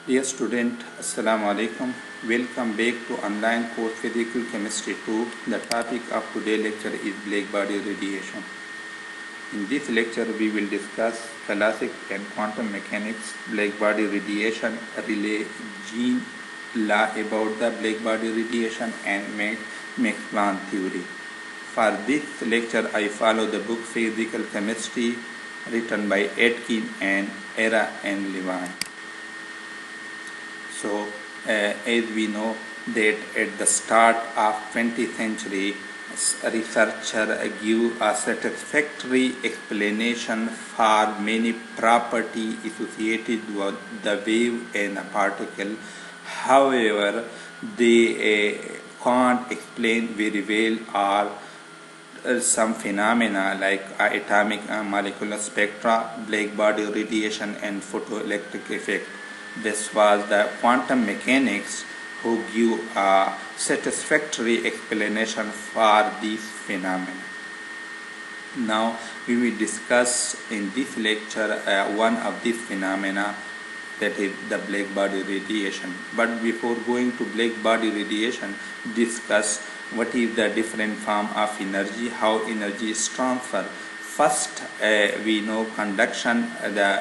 Dear student, Assalamu alaikum. Welcome back to online course Physical Chemistry 2. The topic of today's lecture is black body radiation. In this lecture, we will discuss classic and quantum mechanics, black body radiation, relay Gene law about the black body radiation, and Max Planck theory. For this lecture, I follow the book Physical Chemistry written by Atkin and Era and Levine. So, as we know that at the start of 20th century, researchers give a satisfactory explanation for many properties associated with the wave and the particle. However, they can't explain very well or some phenomena like atomic molecular spectra, black body radiation, and photoelectric effect. This was the quantum mechanics who give a satisfactory explanation for these phenomena. Now we will discuss in this lecture one of these phenomena, that is the black body radiation. But before going to black body radiation, discuss what is the different form of energy, how energy is transferred. First, we know conduction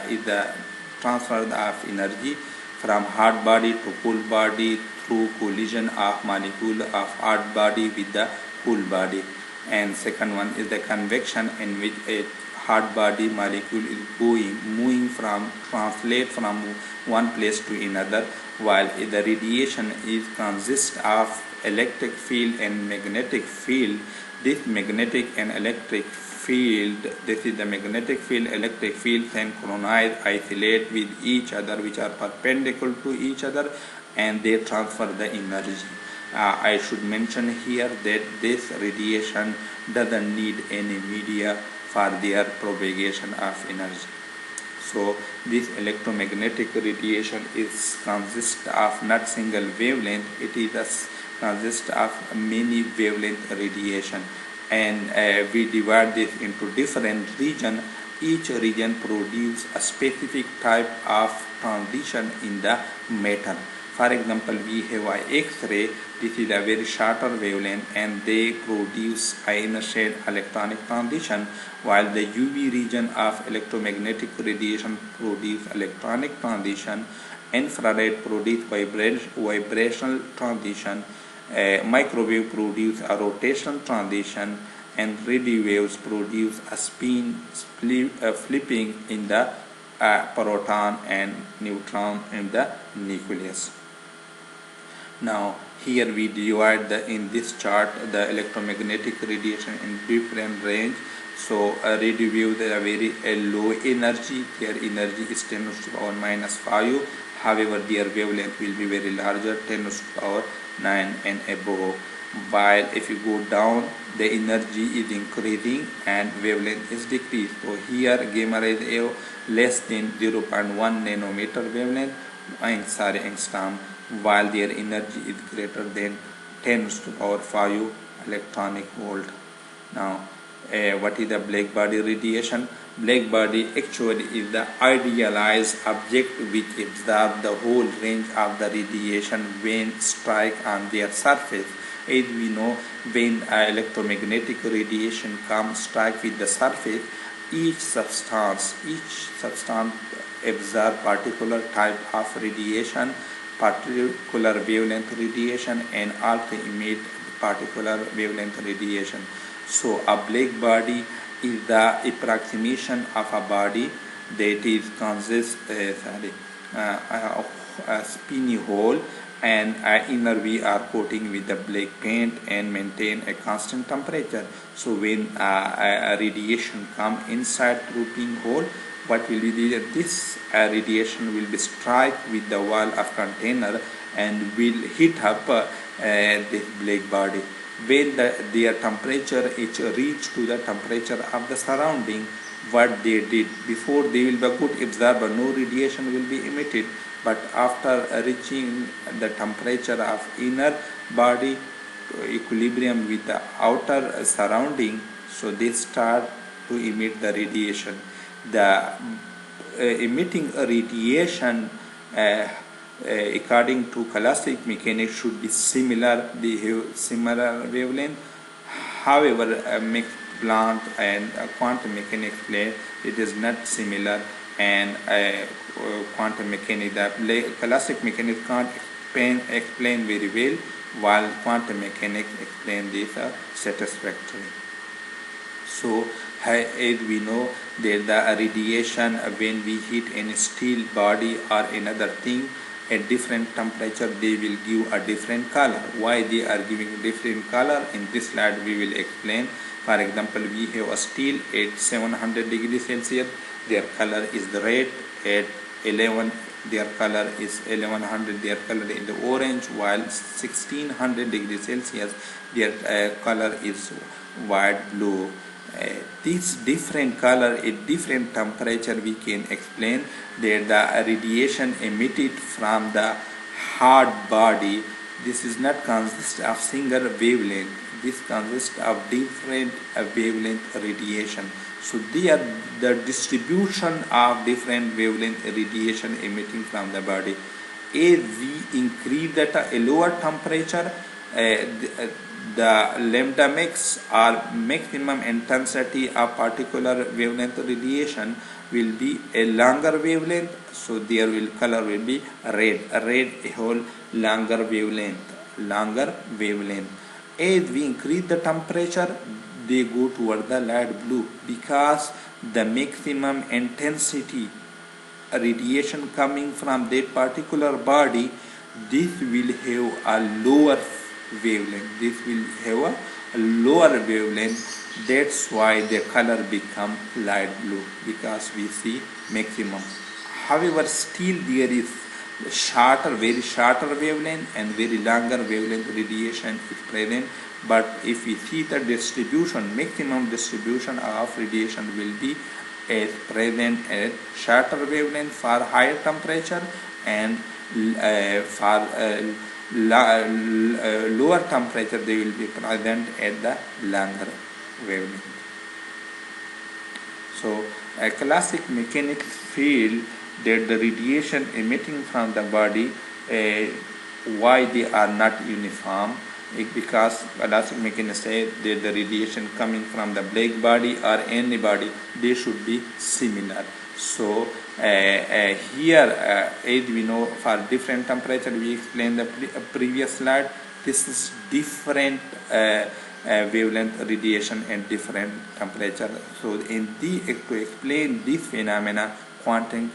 is the transfer of energy from hot body to cool body through collision of molecule of hot body with the cool body. And second one is the convection, in which a hot body molecule is translate from one place to another, while the radiation is consists of electric field and magnetic field. This magnetic and electric field, this is the magnetic field, electric field synchronize, isolate with each other, which are perpendicular to each other, and they transfer the energy. I should mention here that this radiation doesn't need any media for their propagation of energy. So this electromagnetic radiation is consists of not single wavelength, it is consists of many wavelength radiation, and we divide this into different regions. Each region produces a specific type of transition in the matter. For example, we have a X-ray. This is a very shorter wavelength, and they produce ion shade electronic transition, while the UV region of electromagnetic radiation produce electronic transition. Infrared produce vibrational transition. Microwave produce a rotational transition, and radio waves produce a spin flipping in the proton and neutron in the nucleus. Now here we divide in this chart the electromagnetic radiation in different range. So radio waves are very low energy, their energy is 10 to the power minus 5. However, their wavelength will be very larger, 10 to the power 9 and above. While if you go down, the energy is increasing and wavelength is decreased. So here gamma rays have less than 0.1 nanometer wavelength, angstrom, while their energy is greater than 10 to the power 5 electronic volt. Now what is the black body radiation? Black body actually is the idealized object which absorbs the whole range of the radiation when strike on their surface. As we know, when electromagnetic radiation comes strike with the surface, each substance absorbs particular type of radiation, particular wavelength radiation, and also emit particular wavelength radiation. So a black body is the approximation of a body that is consists of a spinny hole, and inner we are coating with the black paint and maintain a constant temperature. So when a radiation come inside through pinhole, what will be this radiation will be strike with the wall of container and will hit up this black body. When their temperature is reached to the temperature of the surrounding, what they did before, they will be a good absorber, no radiation will be emitted, but after reaching the temperature of inner body equilibrium with the outer surrounding, so they start to emit the radiation. The emitting radiation according to classic mechanics should be similar, they have similar wavelength. However, mixed Planck and quantum mechanics play it is not similar, and quantum mechanics, the classic mechanics can't explain very well, while quantum mechanics explain this satisfactorily. So as we know that the radiation when we heat any steel body or another thing at different temperature, they will give a different color. Why they are giving different color? In this slide we will explain. For example, we have a steel at 700 degrees Celsius, their color is the red. At 11, their color is 1100, their color is the orange, while 1600 degrees Celsius, their color is white blue. This different color at different temperature, we can explain that the radiation emitted from the hard body, this is not consist of single wavelength, this consists of different wavelength radiation. So they are the distribution of different wavelength radiation emitting from the body. As we increase at a lower temperature, the lambda max or maximum intensity of particular wavelength radiation will be a longer wavelength, so their color will be red, a whole longer wavelength. As we increase the temperature, they go toward the light blue, because the maximum intensity radiation coming from that particular body, this will have a lower wavelength. That's why the color become light blue, because we see maximum. However, still there is very shorter wavelength and very longer wavelength radiation is present. But if we see the distribution, maximum distribution of radiation will be as present at shorter wavelength for higher temperature, and for lower temperature they will be present at the longer wavelength. So a classic mechanics feel that the radiation emitting from the body, why they are not uniform, because classic mechanics say that the radiation coming from the black body or any body, they should be similar. So here, as we know, for different temperature, we explained the previous slide, this is different wavelength radiation at different temperature. So to explain this phenomena, quantum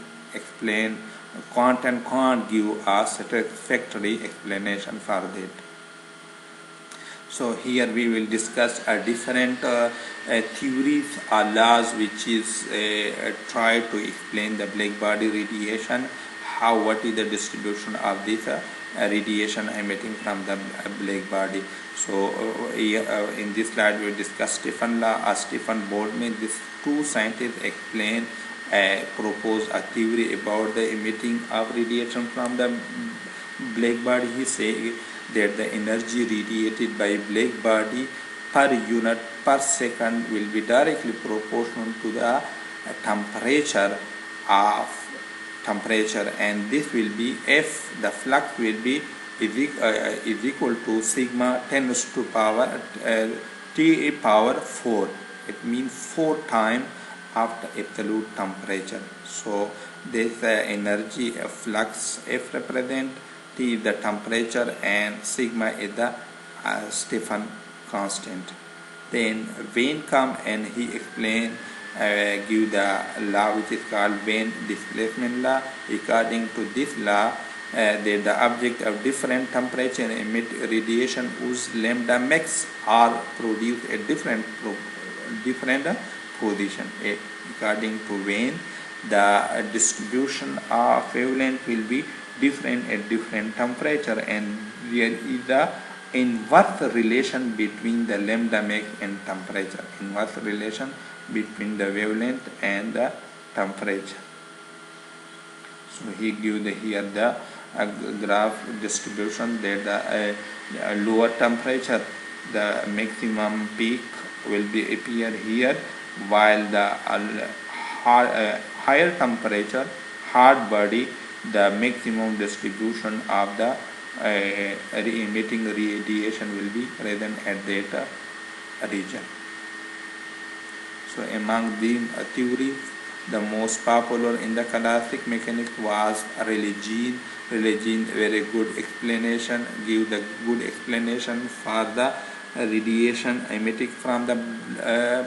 can't give a satisfactory explanation for that. So here we will discuss different theories or laws which is try to explain the black body radiation, what is the distribution of this radiation emitting from the black body. So in this slide we will discuss Stefan law or Stefan Boltzmann. These two scientists propose a theory about the emitting of radiation from the black body. He say that the energy radiated by black body per unit per second will be directly proportional to the temperature, and this will be F, the flux will be is equal to sigma 10 to power T power 4. It means 4 times after absolute temperature. So this energy flux F represent, T is the temperature, and sigma is the Stefan constant. Then Wien come and he explain, give the law which is called Wien displacement law. According to this law, that the object of different temperature emit radiation whose lambda max are produced at different position. According to Wien, the distribution of wavelength will be different at different temperature, and there is the inverse relation between the lambda max and temperature, inverse relation between the wavelength and the temperature. So he gives here the graph distribution that the lower temperature, the maximum peak will be appear here, while the higher temperature hard body the maximum distribution of the emitting radiation will be present at that region. So among the theories, the most popular in the classic mechanics was Rayleigh. Rayleigh very good explanation, give the good explanation for the radiation emitted from the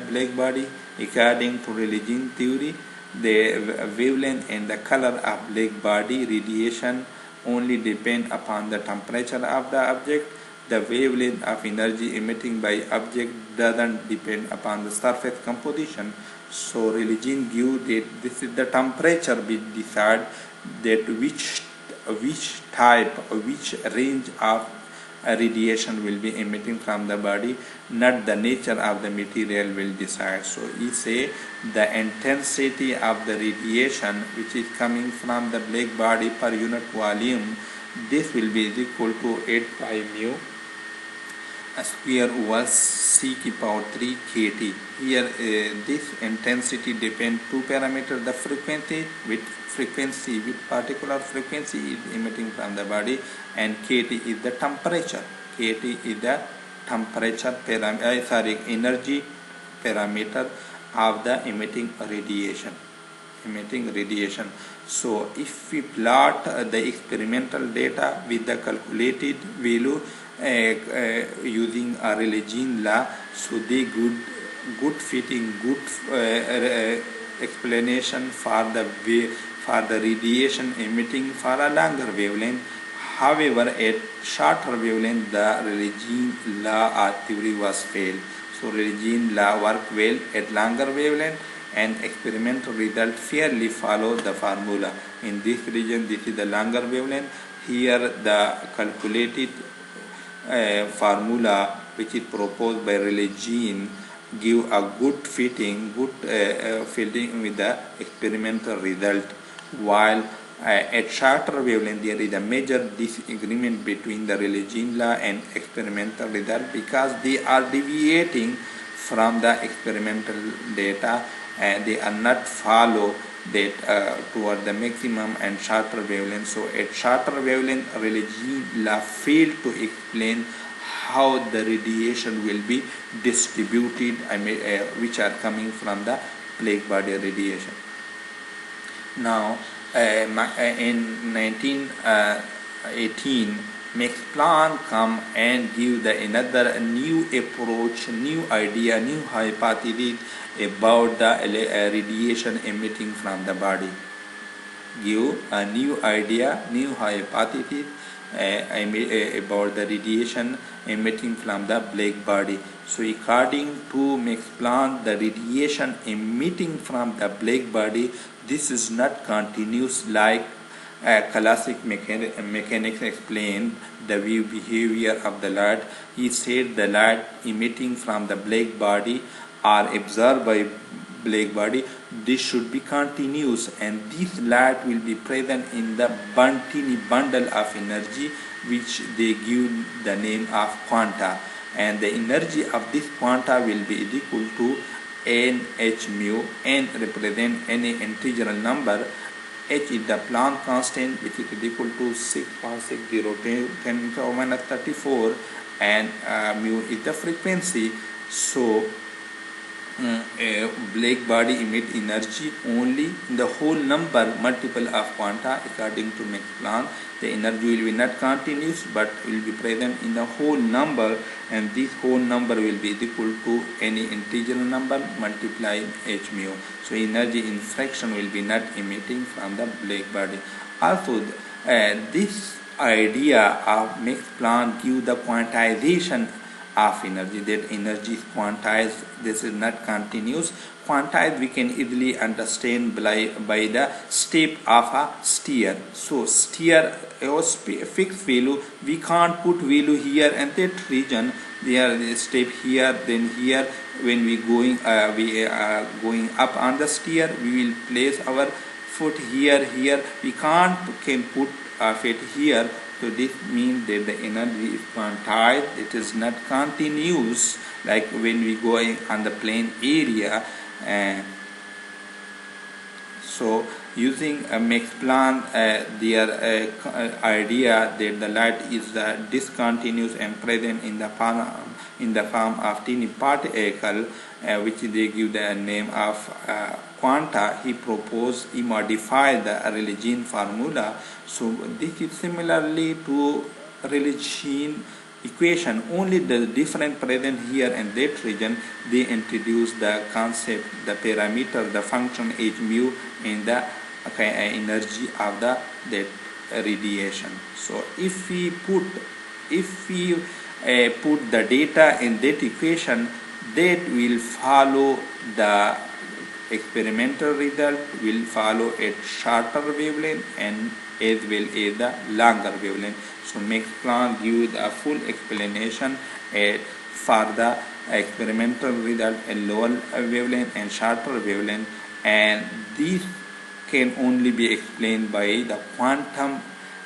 black body. According to Rayleigh theory, the wavelength and the color of black body radiation only depend upon the temperature of the object. The wavelength of energy emitting by object doesn't depend upon the surface composition. So religion give that this is the temperature which decide that which range of radiation will be emitting from the body, not the nature of the material will decide. So he say the intensity of the radiation which is coming from the black body per unit volume, this will be equal to 8 pi mu square over c की power 3 kT. Here this intensity depends two parameters, the frequency, with particular frequency is emitting from the body, and kT is the temperature. kT is the temperature energy parameter of the emitting radiation. So if we plot the experimental data with the calculated value using a Rayleigh law, so they good fitting, explanation for the radiation emitting for a longer wavelength. However, at shorter wavelength, the Rayleigh law or theory was failed. So Rayleigh law work well at longer wavelength, and experimental result fairly follow the formula. In this region, this is the longer wavelength. Here the calculated formula which is proposed by Rayleigh give a good fitting with the experimental result, while at shorter wavelength there is a major disagreement between the Rayleigh law and experimental result, because they are deviating from the experimental data and they are not follow that toward the maximum and shorter wavelength. So at shorter wavelength, Rayleigh law failed to explain how the radiation will be distributed, which are coming from the black body radiation. Now in 1918, Max Planck come and give another new approach, new idea, new hypothesis about the radiation emitting from the body. Give a new idea, new hypothesis about the radiation emitting from the black body. So according to Max Planck, the radiation emitting from the black body, this is not continuous like classic mechanics explained the behavior of the light. He said the light emitting from the black body or absorbed by black body, this should be continuous, and this light will be present in the tiny bundle of energy which they give the name of quanta, and the energy of this quanta will be equal to nh mu. N represent any integer number, h is the Planck constant which is equal to 6.60 10⁻⁻34, and mu is the frequency. So black body emit energy only in the whole number multiple of quanta. According to Max Planck, the energy will be not continuous but will be present in the whole number, and this whole number will be equal to any integer number multiplied h mu. So energy in fraction will be not emitting from the black body. Also this idea of Max Planck give the quantization of energy, that energy is quantized, this is not continuous. Quantized we can easily understand by the step of a stair. So stair fixed value, we can't put value here and that region, there is step here, then here. When we are going up on the stair, we will place our foot here. We can put our feet here. So this means that the energy is quantized, it is not continuous like when we go on the plane area. So Using Max Planck, their idea that the light is discontinuous and present in the form of tiny particle, which they give the name of quanta. He modified the Rayleigh formula. So this is similarly to Rayleigh equation, only the different present here and that region. They introduce the concept, the parameter, the function h mu in the energy of that radiation. So if we put the data in that equation, that will follow the experimental result, will follow a shorter wavelength and as well as the longer wavelength. So Max Planck gives a full explanation for the experimental result, a lower wavelength and shorter wavelength, and this can only be explained by the quantum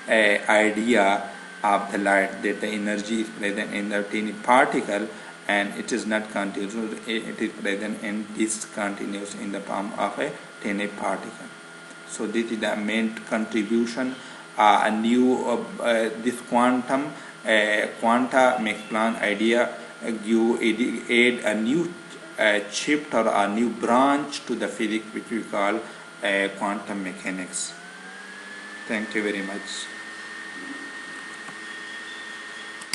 idea of the light, that the energy is present in the tiny particle and it is not continuous, it is present and discontinuous in the form of a tiny particle. So this is the main contribution. This quanta Max Planck idea add a new chapter or a new branch to the physics, which we call quantum mechanics. Thank you very much.